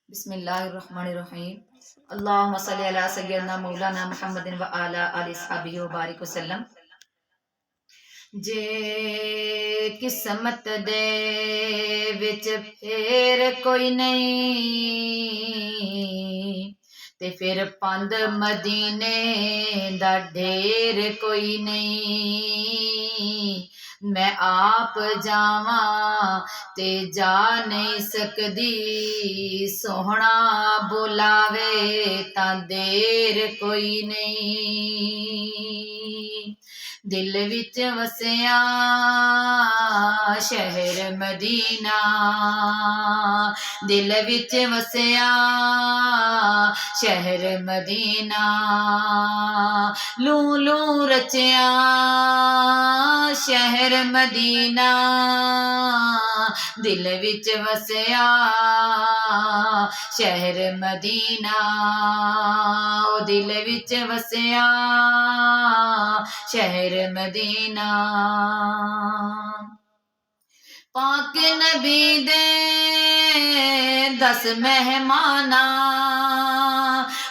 बिस्मिल्लाहिर्रहमानिर्रहीम अल्लाहुम्मा सल्ली अला सय्यदना मौलाना मुहम्मदिन व आला आलि अस्हाबिहि व बारिक वसल्लम। जे किस्मत दे विच फेर कोई नहीं ते फिर पंद मदीने दा ढेर कोई नहीं। मैं आप जावां ते जा नहीं सकदी, सोहना बुलावे तां देर कोई नहीं। दिल विच वसिया शहर मदीना, दिल विच वसिया शहर मदीना। लू लू रचिया शहर मदीना, दिल विच वसिया शहर मदीना। ओ दिल विच वसिया शहर मदीना। पाक नबी दे 10 मेहमाना,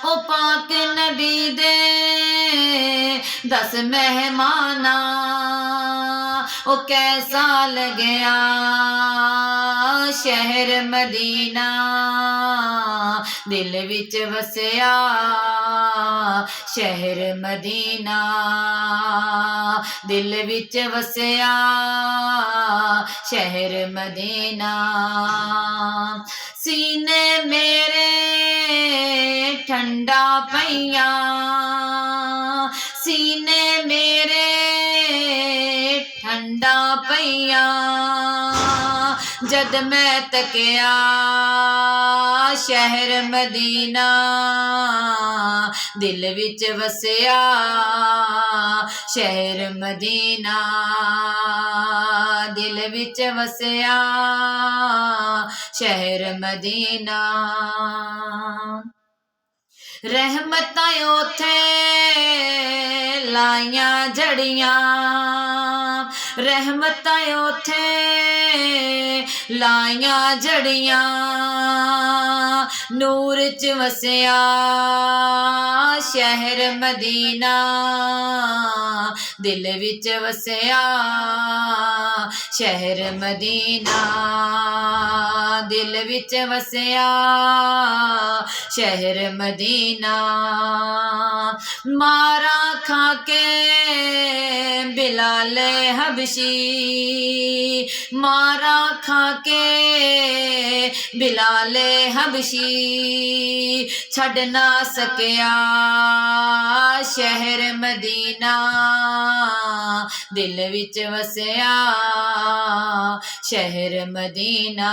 ओ पाक नबी दे 10 मेहमाना। ओ कैसा लगया शहर मदीना, दिल विच वसिया शहर मदीना। दिल विच वसिया शहर मदीना। सीने मेरे ठंडा पईया, सीने मेरे ठंडा पईया। जद मैं तकिया शहर मदीना, दिल विच वसिया शहर मदीना। दिल विच वसिया शहर मदीना। रहमतां ओथे लाइयां जड़ियां, रहमतां ओथे लाइयां जड़ियां। नूर च वसिया शहर मदीना, दिल विच वसिया शहर मदीना। दिल विच वसिया शहर मदीना। मारा खाके बिलाल हबशी, मारा खाके बिलाल हबशी। छड़ ना सकिया शहर मदीना, दिल विच वसिया शहर मदीना।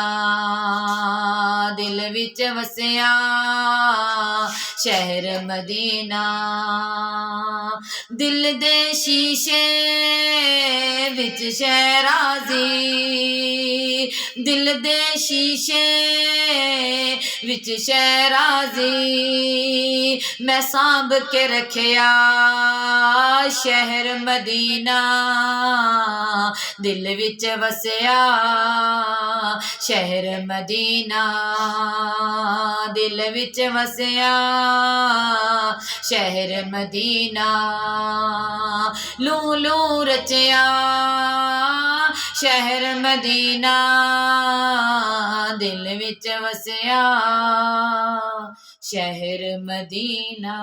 दिल विच वसिया शहर मदीना। दिल दे शीशे विच शहराजी, दिल दे शीशे विच शहराजी। मैं सांभ के रखिया शहर मदीना, दिल विच वसिया शहर मदीना। दिल विच वसिया शहर मदीना। लू लू रचिया शहर मदीना, दिल विच वसिया शहर मदीना।